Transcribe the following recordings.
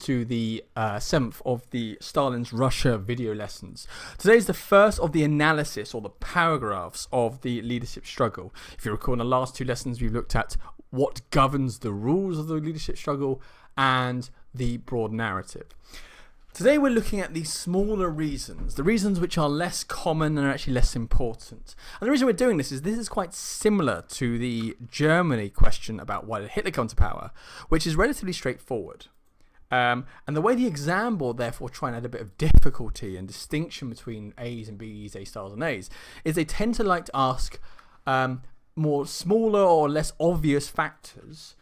to the 7th of the Stalin's Russia video lessons. Today is the first of the analysis or the paragraphs of the leadership struggle. If you recall, in the last 2 lessons we've looked at what governs the rules of the leadership struggle and the broad narrative. Today we're looking at the smaller reasons, the reasons which are less common and are actually less important. And the reason we're doing this is quite similar to the Germany question about why did Hitler come to power, which is relatively straightforward. And the way the exam board therefore try and add a bit of difficulty and distinction between A's and B's, A stars and A's, is they tend to like to ask more smaller or less obvious factors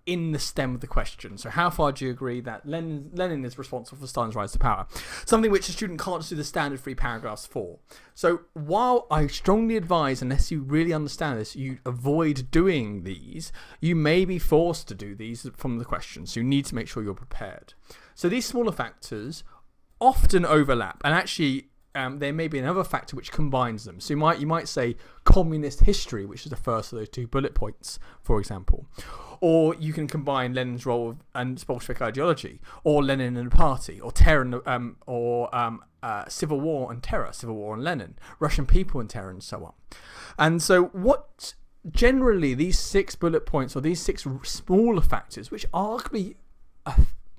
in the stem of the question. So how far do you agree that Lenin is responsible for Stalin's rise to power? Something which a student can't just do the standard 3 paragraphs for. So while I strongly advise, unless you really understand this, you avoid doing these, you may be forced to do these from the question. So you need to make sure you're prepared. So these smaller factors often overlap, and actually there may be another factor which combines them. So you might say communist history, which is the first of those 2 bullet points, for example. Or you can combine Lenin's role and Bolshevik ideology, or Lenin and the party, or terror, civil war and terror, civil war and Lenin, Russian people and terror, and so on. And so what generally these 6 bullet points, or these 6 smaller factors, which arguably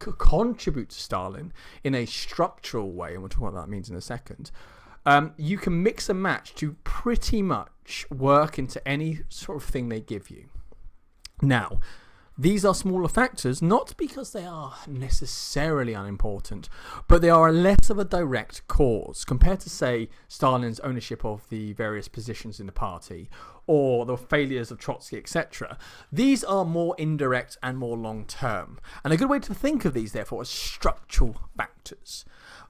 contribute to Stalin in a structural way, and we'll talk about what that means in a second, you can mix and match to pretty much work into any sort of thing they give you. Now, these are smaller factors, not because they are necessarily unimportant, but they are less of a direct cause compared to, say, Stalin's ownership of the various positions in the party or the failures of Trotsky, etc. These are more indirect and more long-term. And a good way to think of these, therefore, is structural factors.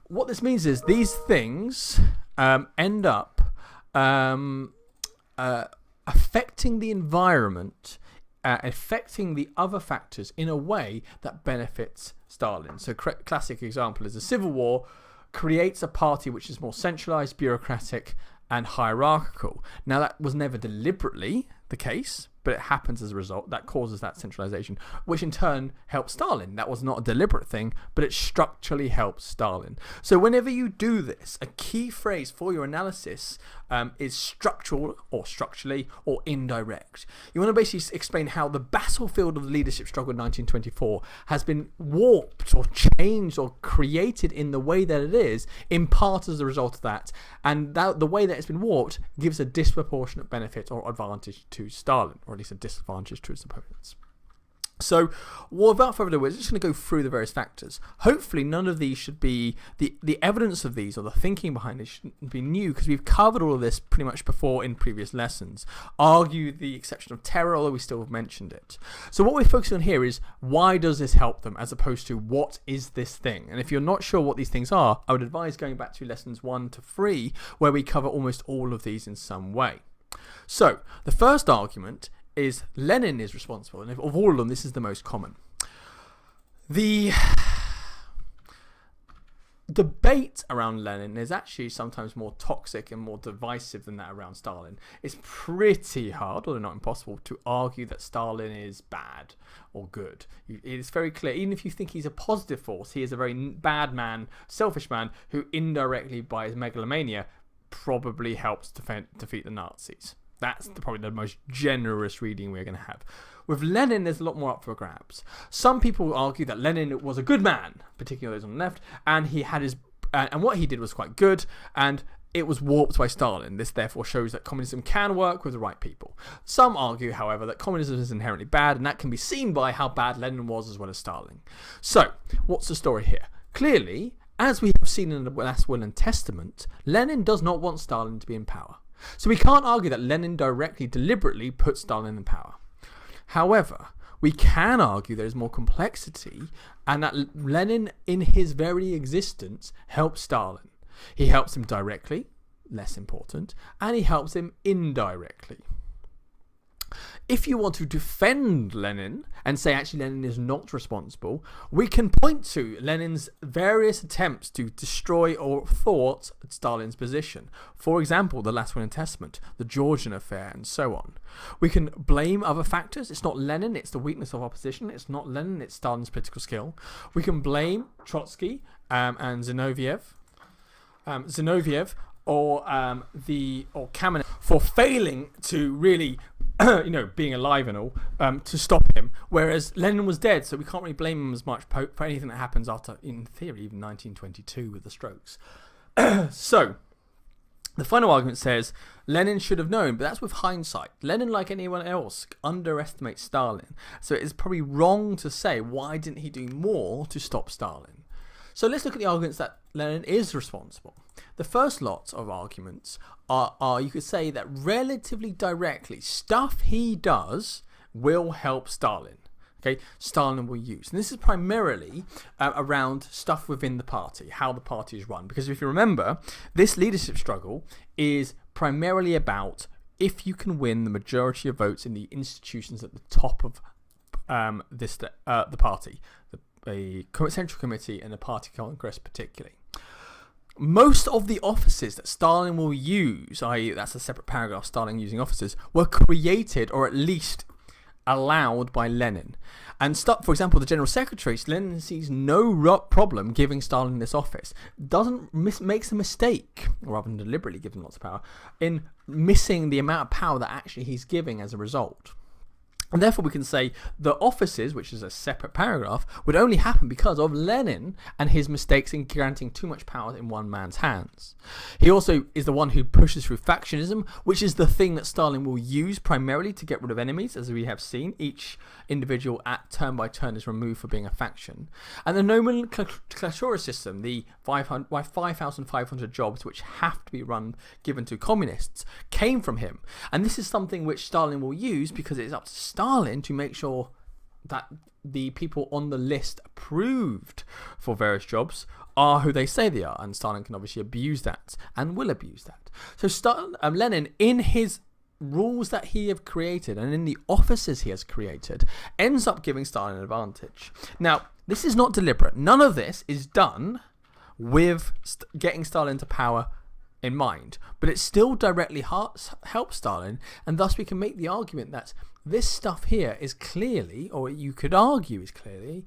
What this means is these things end up affecting the environment, affecting the other factors in a way that benefits Stalin. So classic example is the Civil War creates a party which is more centralized, bureaucratic and hierarchical. Now that was never deliberately the case, but it happens as a result. That causes that centralization, which in turn helps Stalin. That was not a deliberate thing, but it structurally helps Stalin. So whenever you do this, a key phrase for your analysis is structural or structurally or indirect. You want to basically explain how the battlefield of the leadership struggle in 1924 has been warped or changed or created in the way that it is, in part as a result of that. And the way that it's been warped gives a disproportionate benefit or advantage to Stalin, or at least a disadvantage to his opponents. So, without further ado, we're just going to go through the various factors. Hopefully, none of these should be, the evidence of these or the thinking behind this shouldn't be new, because we've covered all of this pretty much before in previous lessons. Argue the exception of terror, although we still have mentioned it. So what we're focusing on here is, why does this help them, as opposed to what is this thing? And if you're not sure what these things are, I would advise going back to lessons 1 to 3, where we cover almost all of these in some way. So, the first argument is Lenin is responsible, and of all of them, this is the most common. The debate around Lenin is actually sometimes more toxic and more divisive than that around Stalin. It's pretty hard, although not impossible, to argue that Stalin is bad or good. It is very clear, even if you think he's a positive force, he is a very bad man, selfish man, who indirectly, by his megalomania, probably helps defeat the Nazis. That's probably the most generous reading we're going to have. With Lenin, there's a lot more up for grabs. Some people argue that Lenin was a good man, particularly those on the left, and he had and what he did was quite good, and it was warped by Stalin. This therefore shows that communism can work with the right people. Some argue, however, that communism is inherently bad, and that can be seen by how bad Lenin was as well as Stalin. So, what's the story here? Clearly, as we have seen in the last will and testament, Lenin does not want Stalin to be in power. So we can't argue that Lenin deliberately put Stalin in power. However, we can argue there is more complexity, and that Lenin, in his very existence, helps Stalin. He helps him directly, less important, and he helps him indirectly. If you want to defend Lenin and say actually Lenin is not responsible, we can point to Lenin's various attempts to destroy or thwart Stalin's position. For example, the Latvian Testament, the Georgian affair, and so on. We can blame other factors. It's not Lenin, it's the weakness of opposition. It's not Lenin, it's Stalin's political skill. We can blame Trotsky and Zinoviev. Or Kamenev for failing to really, being alive and all, to stop him. Whereas Lenin was dead, so we can't really blame him as much for anything that happens after, in theory, even 1922 with the strokes. So, the final argument says Lenin should have known, but that's with hindsight. Lenin, like anyone else, underestimates Stalin. So it is probably wrong to say, why didn't he do more to stop Stalin? So let's look at the arguments that Lenin is responsible. The first lot of arguments are you could say that relatively directly, stuff he does will help Stalin. Okay, Stalin will use. And this is primarily around stuff within the party, how the party is run. Because if you remember, this leadership struggle is primarily about if you can win the majority of votes in the institutions at the top of the party, the Central Committee and the Party Congress particularly. Most of the offices that Stalin will use, i.e. that's a separate paragraph, Stalin using offices, were created or at least allowed by Lenin. And for example, the General Secretary, Lenin sees no problem giving Stalin this office. Makes a mistake, rather than deliberately giving lots of power, in missing the amount of power that actually he's giving as a result. And therefore we can say the offices, which is a separate paragraph, would only happen because of Lenin and his mistakes in granting too much power in one man's hands. He also is the one who pushes through factionism, which is the thing that Stalin will use primarily to get rid of enemies, as we have seen. Each individual at turn by turn is removed for being a faction. And the nomenclatura system, the 5,500 jobs which have to be given to communists, came from him. And this is something which Stalin will use because it's up to Stalin to make sure that the people on the list approved for various jobs are who they say they are, and Stalin can obviously abuse that and will abuse that. So Lenin, in his rules that he have created and in the offices he has created, ends up giving Stalin an advantage. Now, this is not deliberate. None of this is done with getting Stalin to power in mind, but it still directly helps Stalin, and thus we can make the argument that this stuff here is clearly, or you could argue is clearly,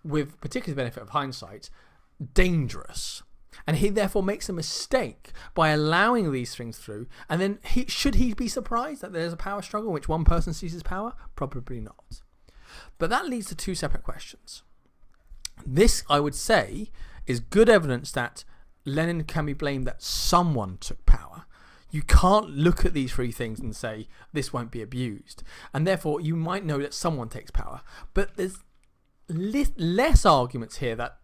with particular benefit of hindsight, dangerous. And he therefore makes a mistake by allowing these things through, and then should he be surprised that there's a power struggle in which one person seizes power? Probably not. But that leads to two separate questions. This, I would say, is good evidence that Lenin can be blamed that someone took power. You can't look at these three things and say this won't be abused. And therefore, you might know that someone takes power. But there's less arguments here that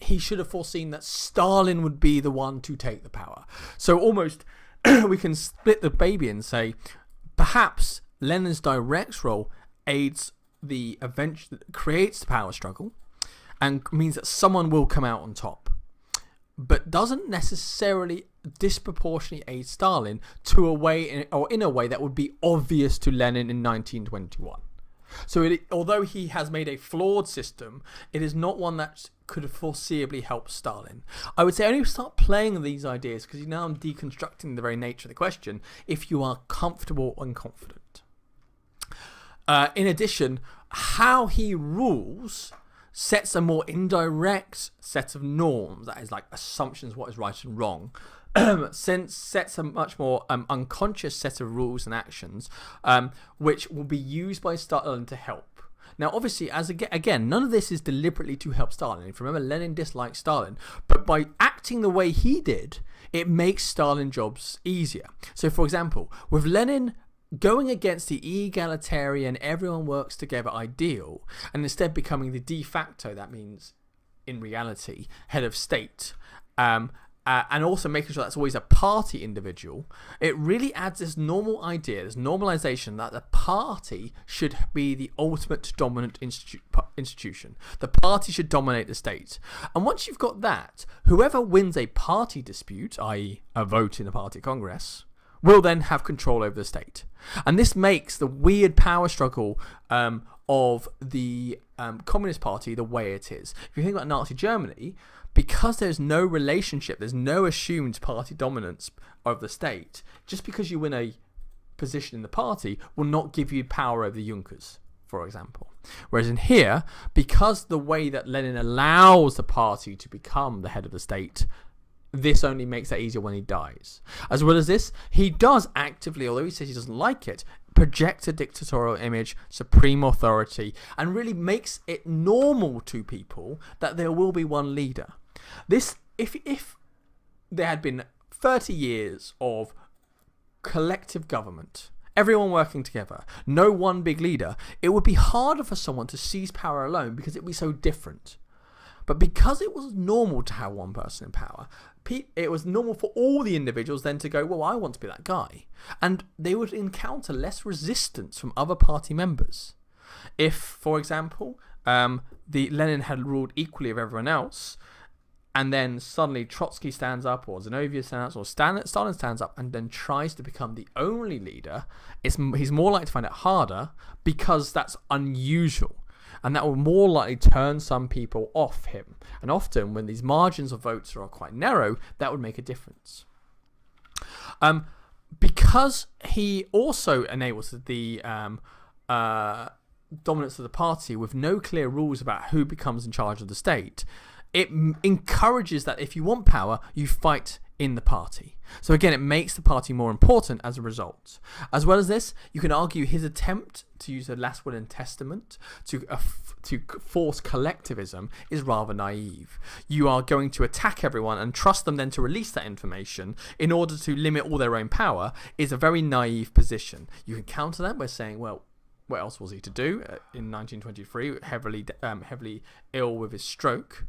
he should have foreseen that Stalin would be the one to take the power. So almost we can split the baby and say perhaps Lenin's direct role aids the event, creates the power struggle and means that someone will come out on top, but doesn't necessarily disproportionately aid Stalin in a way that would be obvious to Lenin in 1921. So although he has made a flawed system, it is not one that could have foreseeably helped Stalin. I would say only start playing these ideas, because now I'm deconstructing the very nature of the question, if you are comfortable and confident. In addition, how he rules sets a more indirect set of norms, that is like assumptions, what is right and wrong, sets a much more unconscious set of rules and actions, which will be used by Stalin to help. Now, obviously, again, none of this is deliberately to help Stalin. If you remember, Lenin disliked Stalin, but by acting the way he did, it makes Stalin jobs easier. So, for example, with Lenin going against the egalitarian, everyone works together ideal, and instead becoming the de facto, that means in reality, head of state, and also making sure that's always a party individual, it really adds this normal idea, this normalization that the party should be the ultimate dominant institution. The party should dominate the state. And once you've got that, whoever wins a party dispute, i.e. a vote in a party congress, will then have control over the state. And this makes the weird power struggle of the Communist Party the way it is. If you think about Nazi Germany, because there's no relationship, there's no assumed party dominance of the state, just because you win a position in the party will not give you power over the Junkers, for example. Whereas in here, because the way that Lenin allows the party to become the head of the state, this only makes that easier when he dies. As well as this, he does actively, although he says he doesn't like it, project a dictatorial image, supreme authority, and really makes it normal to people that there will be one leader. This, if there had been 30 years of collective government, everyone working together, no one big leader, it would be harder for someone to seize power alone because it would be so different. But because it was normal to have one person in power, it was normal for all the individuals then to go, well, I want to be that guy. And they would encounter less resistance from other party members. If, for example, the Lenin had ruled equally of everyone else, and then suddenly Trotsky stands up, or Zinoviev stands up, or Stalin stands up and then tries to become the only leader, he's more likely to find it harder because that's unusual. And that will more likely turn some people off him. And often, when these margins of votes are quite narrow, that would make a difference. Because he also enables the dominance of the party with no clear rules about who becomes in charge of the state, it encourages that if you want power, you fight in the party. So again, it makes the party more important as a result. As well as this, you can argue his attempt to use the last will and testament to force collectivism is rather naive. You are going to attack everyone and trust them then to release that information in order to limit all their own power is a very naive position. You can counter that by saying, well, what else was he to do in 1923, heavily ill with his stroke?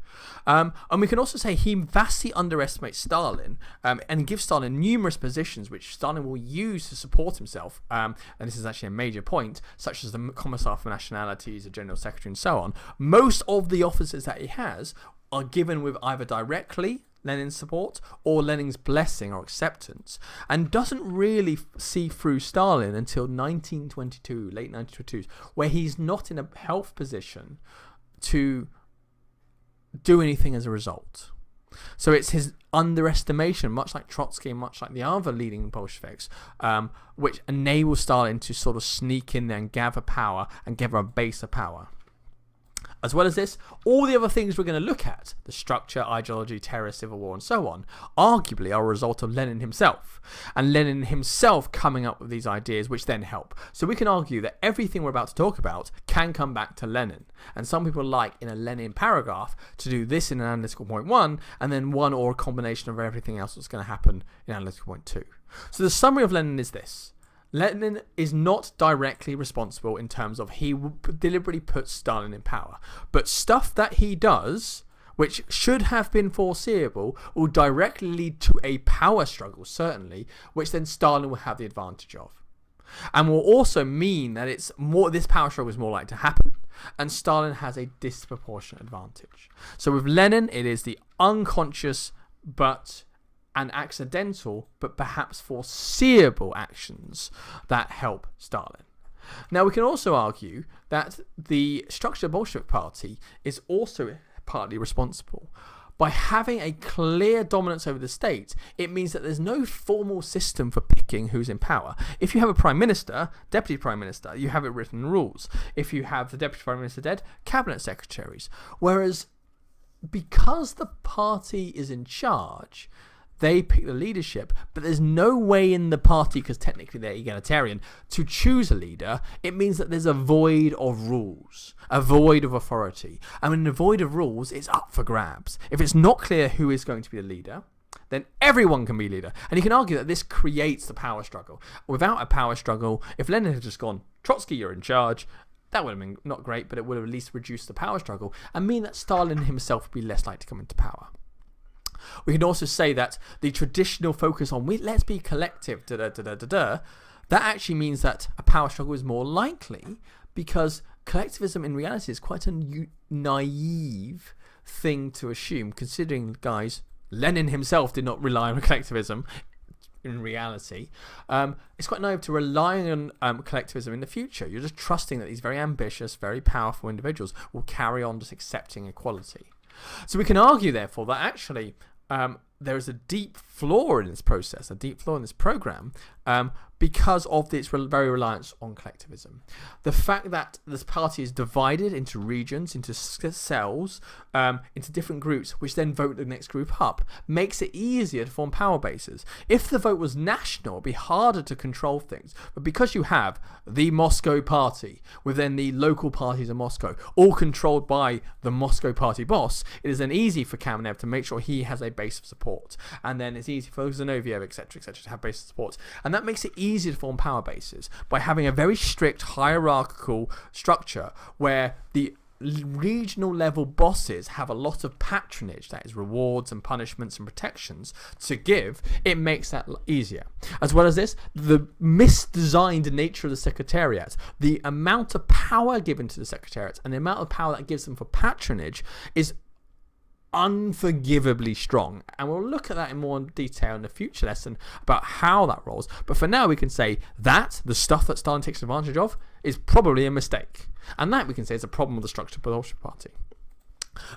And we can also say he vastly underestimates Stalin and gives Stalin numerous positions which Stalin will use to support himself. And this is actually a major point, such as the Commissar for Nationalities, the General Secretary, and so on. Most of the offices that he has are given with either directly Lenin's support or Lenin's blessing or acceptance, and doesn't really see through Stalin until 1922, late 1922, where he's not in a health position to do anything as a result. So it's his underestimation, much like Trotsky and much like the other leading Bolsheviks, which enables Stalin to sort of sneak in there and gather power and gather a base of power. As well as this, all the other things we're going to look at, the structure, ideology, terror, civil war, and so on, arguably are a result of Lenin himself. And Lenin himself coming up with these ideas which then help. So we can argue that everything we're about to talk about can come back to Lenin. And some people like, in a Lenin paragraph, to do this in an analytical point 1, and then one or a combination of everything else that's going to happen in analytical point 2. So the summary of Lenin is this. Lenin is not directly responsible in terms of he deliberately puts Stalin in power. But stuff that he does, which should have been foreseeable, will directly lead to a power struggle, certainly, which then Stalin will have the advantage of. And will also mean that this power struggle is more likely to happen, and Stalin has a disproportionate advantage. So with Lenin, it is the unconscious and accidental, but perhaps foreseeable actions that help Stalin. Now, we can also argue that the structure of the Bolshevik Party is also partly responsible. By having a clear dominance over the state, it means that there's no formal system for picking who's in power. If you have a prime minister, deputy prime minister, you have it written in rules. If you have the deputy prime minister dead, cabinet secretaries. Whereas, because the party is in charge, they pick the leadership, but there's no way in the party, because technically they're egalitarian, to choose a leader. It means that there's a void of rules, a void of authority. And in the void of rules, it's up for grabs. If it's not clear who is going to be the leader, then everyone can be leader. And you can argue that this creates the power struggle. Without a power struggle, if Lenin had just gone, Trotsky, you're in charge, that would have been not great, but it would have at least reduced the power struggle and mean that Stalin himself would be less likely to come into power. We can also say that the traditional focus on let's be collective, that actually means that a power struggle is more likely, because collectivism in reality is quite a naive thing to assume, considering, guys, Lenin himself did not rely on collectivism. in reality, it's quite naive to rely on collectivism in the future. You're just trusting that these very ambitious, very powerful individuals will carry on just accepting equality. So we can argue, therefore, that actually there is a deep flaw in this process, a deep flaw in this program, because of its very reliance on collectivism. The fact that this party is divided into regions, into cells, into different groups, which then vote the next group up, makes it easier to form power bases. If the vote was national, it'd be harder to control things. But because you have the Moscow party within the local parties in Moscow, all controlled by the Moscow party boss, it is then easy for Kamenev to make sure he has a base of support. And then it's easy for Zinoviev, etc., to have base of support. And that makes it easy to form power bases by having a very strict hierarchical structure where the regional level bosses have a lot of patronage, that is rewards and punishments and protections to give. It makes that easier. As well as this, the misdesigned nature of the secretariat, the amount of power given to the secretariat and the amount of power that gives them for patronage is unforgivably strong, and we'll look at that in more detail in the future lesson about how that rolls. But for now, we can say that the stuff that Stalin takes advantage of is probably a mistake, and that we can say is a problem with the structure of the Bolshevik Party.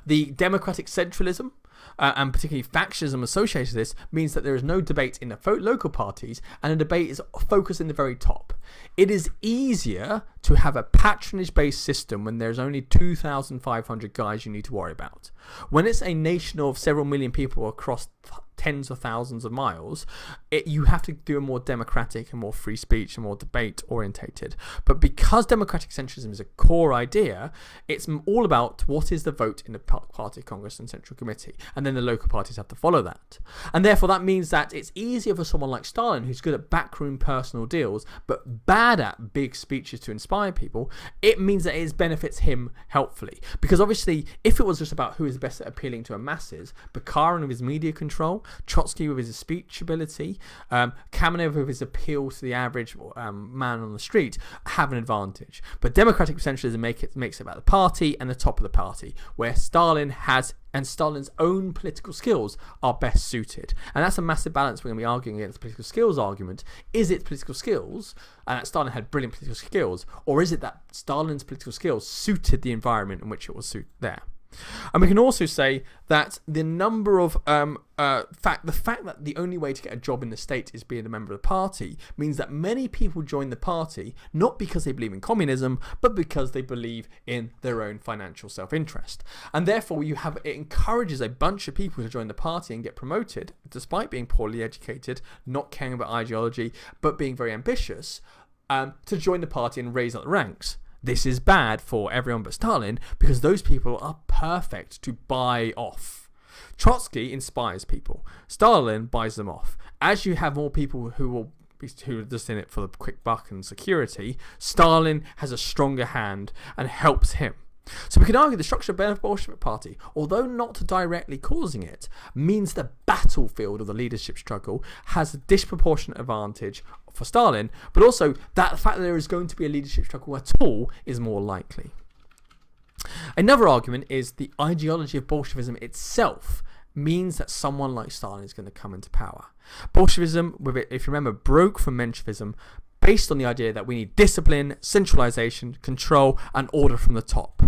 The democratic centralism and particularly fascism associated with this means that there is no debate in the local parties, and the debate is focused in the very top. It is easier to have a patronage-based system when there's only 2,500 guys you need to worry about. When it's a nation of several million people across tens of thousands of miles, you have to do a more democratic and more free speech and more debate orientated. But because democratic centralism is a core idea, it's all about what is the vote in the party congress and central committee, and then the local parties have to follow that. And therefore that means that it's easier for someone like Stalin, who's good at backroom personal deals but bad at big speeches to inspire people. It means that it benefits him helpfully, because obviously if it was just about who is best at appealing to the masses, Bukharin with his media control, Trotsky with his speech ability, Kamenev with his appeal to the average man on the street have an advantage. But democratic centralism makes it about the party and the top of the party, where Stalin has and Stalin's own political skills are best suited. And that's a massive balance we're going to be arguing against the political skills argument. Is it political skills, and that Stalin had brilliant political skills, or is it that Stalin's political skills suited the environment in which it was there? And we can also say that the number of the fact that the only way to get a job in the state is being a member of the party means that many people join the party not because they believe in communism, but because they believe in their own financial self-interest. And therefore it encourages a bunch of people to join the party and get promoted, despite being poorly educated, not caring about ideology, but being very ambitious, to join the party and raise up the ranks. This is bad for everyone but Stalin, because those people are perfect to buy off. Trotsky inspires people. Stalin buys them off. As you have more people who are just in it for the quick buck and security, Stalin has a stronger hand and helps him. So we can argue the structure of the Bolshevik Party, although not directly causing it, means the battlefield of the leadership struggle has a disproportionate advantage for Stalin, but also that the fact that there is going to be a leadership struggle at all is more likely. Another argument is the ideology of Bolshevism itself means that someone like Stalin is going to come into power. Bolshevism, if you remember, broke from Menshevism based on the idea that we need discipline, centralization, control, and order from the top.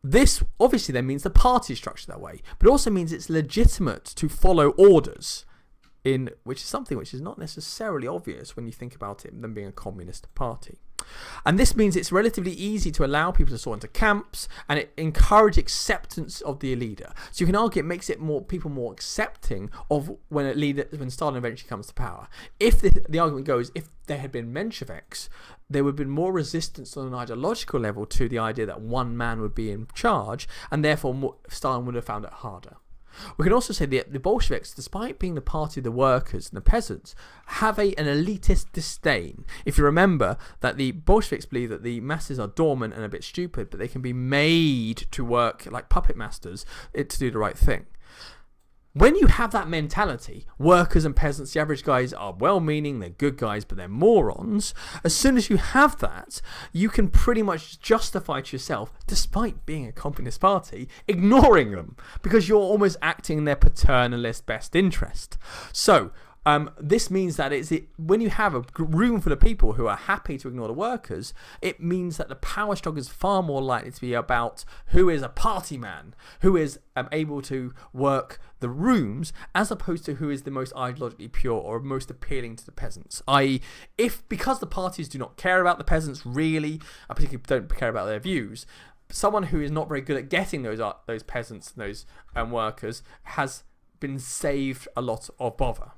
This obviously then means the party is structured that way, but it also means it's legitimate to follow orders, which is something which is not necessarily obvious when you think about it, them being a communist party. And this means it's relatively easy to allow people to sort into camps, and it encourages acceptance of the leader. So you can argue it makes it people more accepting of when Stalin eventually comes to power. If the argument goes, if there had been Mensheviks, there would have been more resistance on an ideological level to the idea that one man would be in charge, and therefore Stalin would have found it harder. We can also say that the Bolsheviks, despite being the party of the workers and the peasants, have an elitist disdain. If you remember that the Bolsheviks believe that the masses are dormant and a bit stupid, but they can be made to work like puppet masters to do the right thing. When you have that mentality, workers and peasants, the average guys are well-meaning, they're good guys, but they're morons. As soon as you have that, you can pretty much justify to yourself, despite being a communist party, ignoring them, because you're almost acting in their paternalist best interest. So, This means that when you have a room full of people who are happy to ignore the workers, it means that the power struggle is far more likely to be about who is a party man, who is able to work the rooms, as opposed to who is the most ideologically pure or most appealing to the peasants. I.e., because the parties do not care about the peasants really, particularly don't care about their views, someone who is not very good at getting those peasants and those workers has been saved a lot of bother.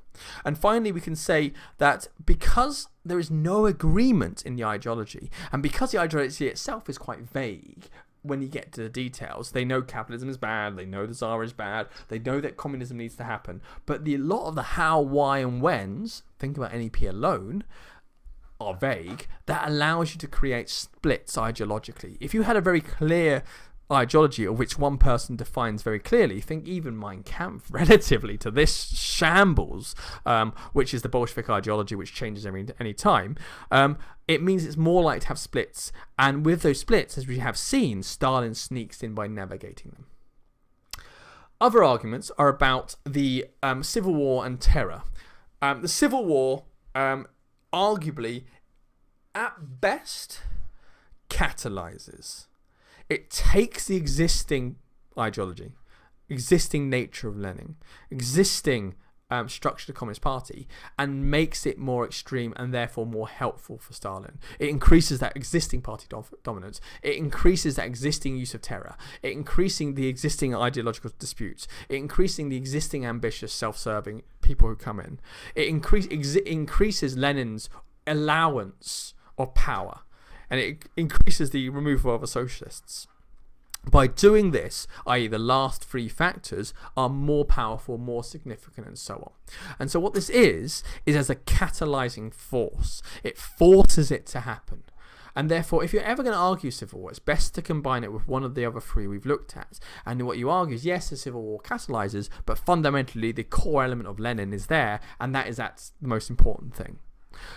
And finally, we can say that because there is no agreement in the ideology, and because the ideology itself is quite vague, when you get to the details, they know capitalism is bad, they know the Tsar is bad, they know that communism needs to happen, but a lot of the how, why, and whens, think about NEP alone, are vague. That allows you to create splits ideologically. If you had a very clear ideology of which one person defines very clearly, think even Mein Kampf relatively to this shambles, which is the Bolshevik ideology, which changes any time, it means it's more likely to have splits, and with those splits, as we have seen, Stalin sneaks in by navigating them. Other arguments are about the Civil War and terror. The Civil War arguably at best catalyzes. It takes the existing ideology, existing nature of Lenin, existing structure of the Communist Party, and makes it more extreme and therefore more helpful for Stalin. It increases that existing party dominance. It increases that existing use of terror. It increasing the existing ideological disputes. It increasing the existing ambitious, self-serving people who come in. It increases Lenin's allowance of power. And it increases the removal of the socialists. By doing this, i.e. the last three factors are more powerful, more significant, and so on. And so what this is as a catalyzing force. It forces it to happen. And therefore, if you're ever going to argue civil war, it's best to combine it with one of the other three we've looked at. And what you argue is, yes, the civil war catalyzes, but fundamentally the core element of Lenin is there, and that's the most important thing.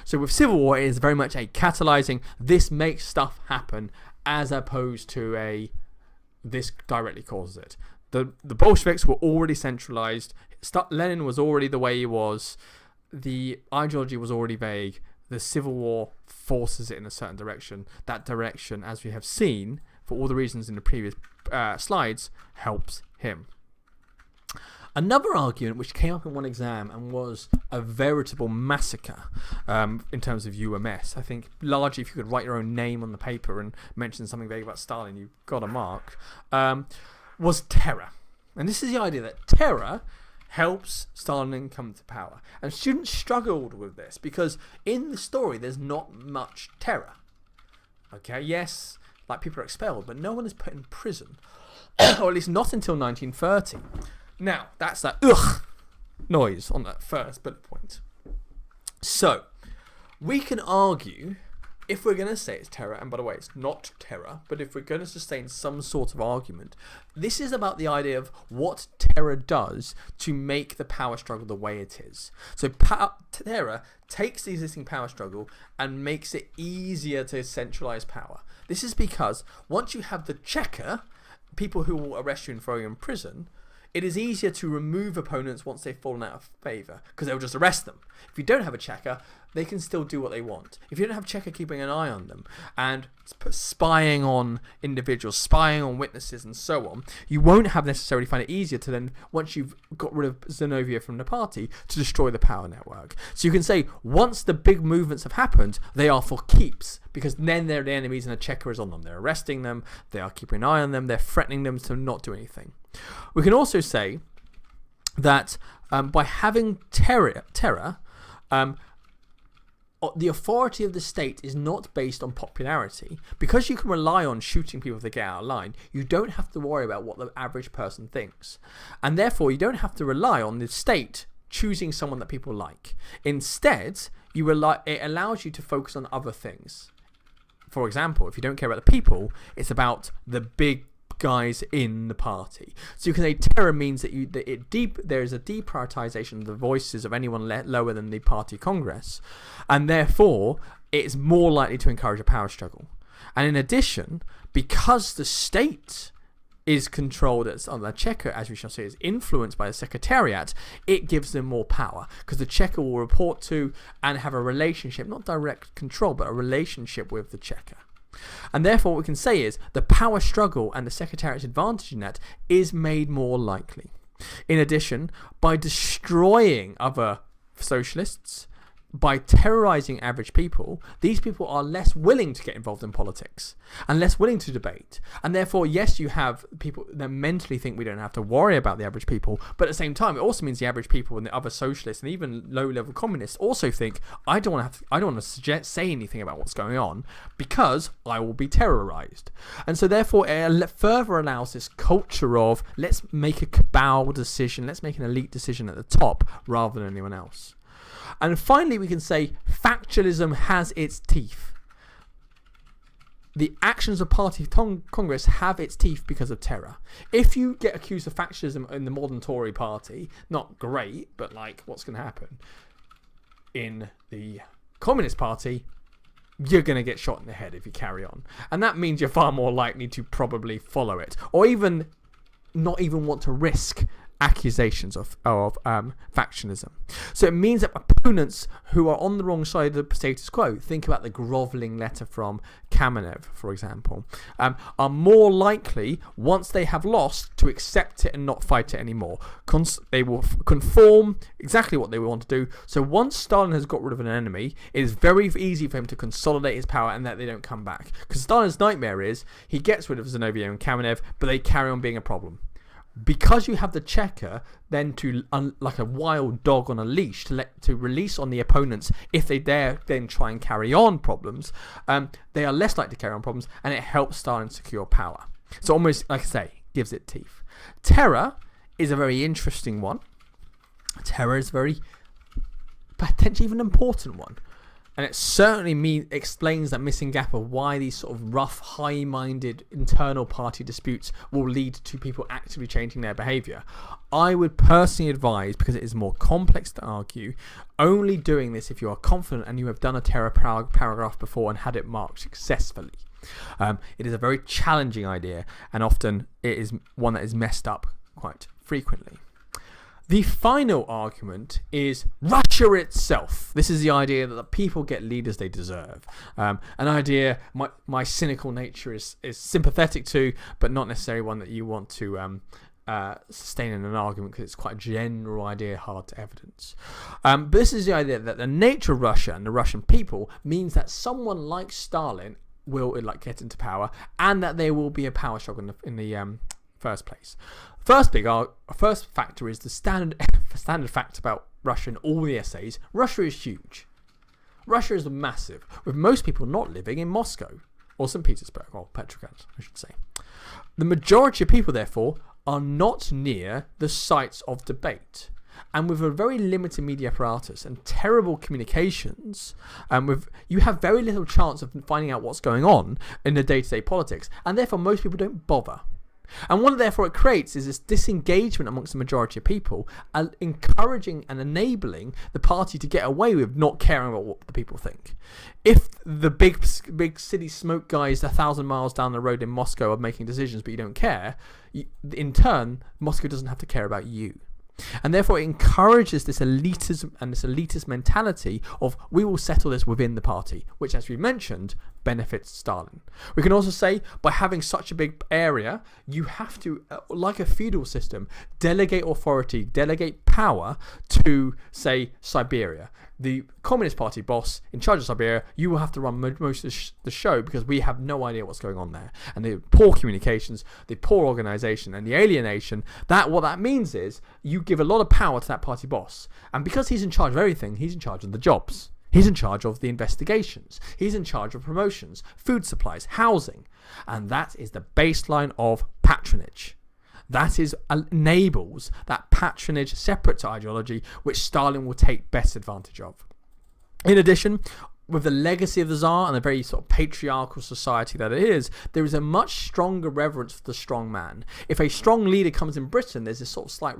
So with civil war, it is very much a catalyzing, this makes stuff happen, as opposed to this directly causes it. The Bolsheviks were already centralized. Lenin was already the way he was. The ideology was already vague. The civil war forces it in a certain direction. That direction, as we have seen, for all the reasons in the previous slides, helps him. Another argument which came up in one exam and was a veritable massacre in terms of UMS, I think largely if you could write your own name on the paper and mention something vague about Stalin, you got a mark, was terror. And this is the idea that terror helps Stalin come to power. And students struggled with this because in the story there's not much terror. Okay, yes, like people are expelled, but no one is put in prison, or at least not until 1930. Now, that's that noise on that first bullet point. So, we can argue, if we're going to say it's terror, and by the way, it's not terror, but if we're going to sustain some sort of argument, this is about the idea of what terror does to make the power struggle the way it is. So, terror takes the existing power struggle and makes it easier to centralize power. This is because once you have the checker, people who will arrest you and throw you in prison, it is easier to remove opponents once they've fallen out of favour, because they'll just arrest them. If you don't have a checker, they can still do what they want. If you don't have a checker keeping an eye on them and spying on individuals, spying on witnesses and so on, you won't have necessarily find it easier to then, once you've got rid of Zinoviev from the party, to destroy the power network. So you can say, once the big movements have happened, they are for keeps, because then they're the enemies and a checker is on them. They're arresting them, they are keeping an eye on them, they're threatening them to not do anything. We can also say that by having terror, the authority of the state is not based on popularity. Because you can rely on shooting people if they get out of line, you don't have to worry about what the average person thinks. And therefore, you don't have to rely on the state choosing someone that people like. Instead, it allows you to focus on other things. For example, if you don't care about the people, it's about the big guys in the party. So you can say terror means that there is a deprioritization of the voices of anyone lower than the party congress, and therefore it's more likely to encourage a power struggle. And in addition, because the state is controlled on the Cheka, as we shall see, is influenced by the Secretariat, it gives them more power because the Cheka will report to and have a relationship, not direct control, but a relationship with the Cheka. And therefore, what we can say is the power struggle and the Secretariat's advantage in that is made more likely. In addition, by destroying other socialists, by terrorizing average people, these people are less willing to get involved in politics and less willing to debate. And therefore, yes, you have people that mentally think we don't have to worry about the average people, but at the same time, it also means the average people and the other socialists and even low-level communists also think, I don't want to say anything about what's going on because I will be terrorized. And so therefore, it further allows this culture of let's make a cabal decision, let's make an elite decision at the top rather than anyone else. And finally, we can say factionalism has its teeth. The actions of Party Congress have its teeth because of terror. If you get accused of factionalism in the modern Tory party, not great, but like what's going to happen? In the Communist Party, you're going to get shot in the head if you carry on. And that means you're far more likely to probably follow it. Or even not even want to risk accusations of factionalism. So it means that opponents who are on the wrong side of the status quo, think about the grovelling letter from Kamenev, for example, are more likely, once they have lost, to accept it and not fight it anymore. They will conform exactly what they want to do. So once Stalin has got rid of an enemy, it is very easy for him to consolidate his power and that they don't come back. Because Stalin's nightmare is he gets rid of Zinoviev and Kamenev, but they carry on being a problem. Because you have the Cheka, then like a wild dog on a leash to release on the opponents if they dare then try and carry on problems, they are less likely to carry on problems, and it helps Stalin secure power. So almost, like I say, gives it teeth. Terror is a very interesting one. Terror is very potentially even important one. And it certainly explains that missing gap of why these sort of rough, high-minded internal party disputes will lead to people actively changing their behaviour. I would personally advise, because it is more complex to argue, only doing this if you are confident and you have done a terror paragraph before and had it marked successfully. It is a very challenging idea, and often it is one that is messed up quite frequently. The final argument is Russia itself. This is the idea that the people get leaders they deserve. An idea my cynical nature is sympathetic to, but not necessarily one that you want to sustain in an argument because it's quite a general idea, hard to evidence. But this is the idea that the nature of Russia and the Russian people means that someone like Stalin will get into power, and that there will be a power struggle in the first place. First factor is the standard fact about Russia in all the essays. Russia is huge. Russia is massive, with most people not living in Moscow or St. Petersburg, or Petrograd, I should say. The majority of people, therefore, are not near the sites of debate. And with a very limited media apparatus and terrible communications, you have very little chance of finding out what's going on in the day-to-day politics, and therefore most people don't bother. And what therefore it creates is this disengagement amongst the majority of people, encouraging and enabling the party to get away with not caring about what the people think. If the big city smoke guys 1,000 miles down the road in Moscow are making decisions but you don't care, in turn, Moscow doesn't have to care about you. And therefore it encourages this elitism and this elitist mentality of we will settle this within the party, which, as we mentioned, benefits Stalin. We can also say by having such a big area, you have to, like a feudal system, delegate authority, delegate power to, say, Siberia. The Communist Party boss in charge of Siberia, you will have to run most of the show because we have no idea what's going on there. And the poor communications, the poor organisation, and the alienation, what that means is you give a lot of power to that party boss. And because he's in charge of everything, he's in charge of the jobs. He's in charge of the investigations. He's in charge of promotions, food supplies, housing. And that is the baseline of patronage. That enables that patronage separate to ideology, which Stalin will take best advantage of. In addition, with the legacy of the Tsar and the very sort of patriarchal society that it is, there is a much stronger reverence for the strong man. If a strong leader comes in Britain, there's this sort of slight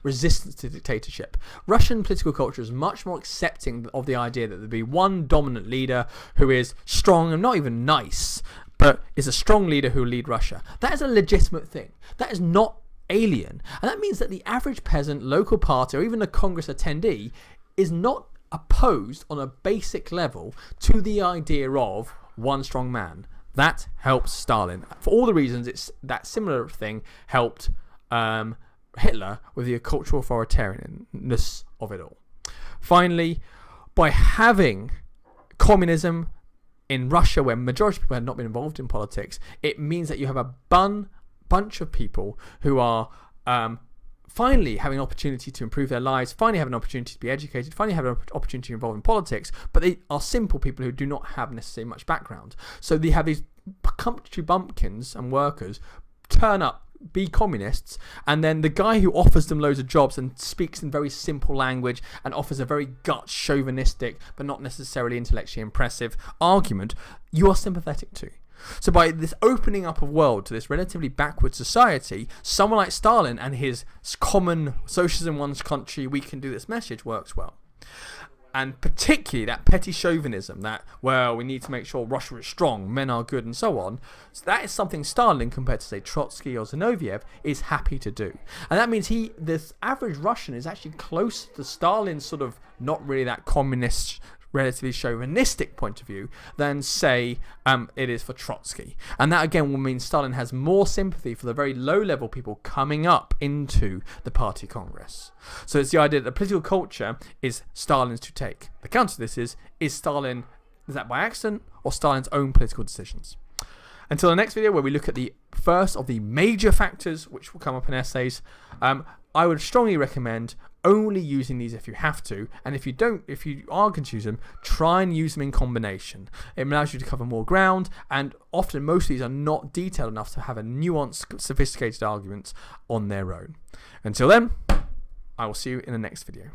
resistance to dictatorship. Russian political culture is much more accepting of the idea that there'll be one dominant leader who is strong and not even nice, but is a strong leader who will lead Russia. That is a legitimate thing. That is not alien. And that means that the average peasant, local party, or even a Congress attendee is not opposed on a basic level to the idea of one strong man. That helps Stalin. For all the reasons that similar thing helped Hitler with the cultural authoritarianness of it all. Finally, by having communism in Russia, where majority of people had not been involved in politics, it means that you have a bunch of people who are finally having an opportunity to improve their lives, finally have an opportunity to be educated, finally have an opportunity to be involved in politics, but they are simple people who do not have necessarily much background. So they have these country bumpkins and workers turn up, be communists, and then the guy who offers them loads of jobs and speaks in very simple language and offers a very gut chauvinistic but not necessarily intellectually impressive argument, you are sympathetic to. So by this opening up of world to this relatively backward society, someone like Stalin and his common socialism in one's country, we can do this message works well. And particularly that petty chauvinism that, well, we need to make sure Russia is strong, men are good, and so on. So that is something Stalin, compared to, say, Trotsky or Zinoviev, is happy to do. And that means this average Russian is actually close to Stalin's sort of not really that communist, relatively chauvinistic point of view than, say, it is for Trotsky. And that again will mean Stalin has more sympathy for the very low-level people coming up into the party congress. So it's the idea that the political culture is Stalin's to take. The counter to this is that by accident or Stalin's own political decisions? Until the next video, where we look at the first of the major factors which will come up in essays, I would strongly recommend only using these if you have to, and if you are going to use them, try and use them in combination. It allows you to cover more ground, and often most of these are not detailed enough to have a nuanced, sophisticated arguments on their own. Until then, I will see you in the next video.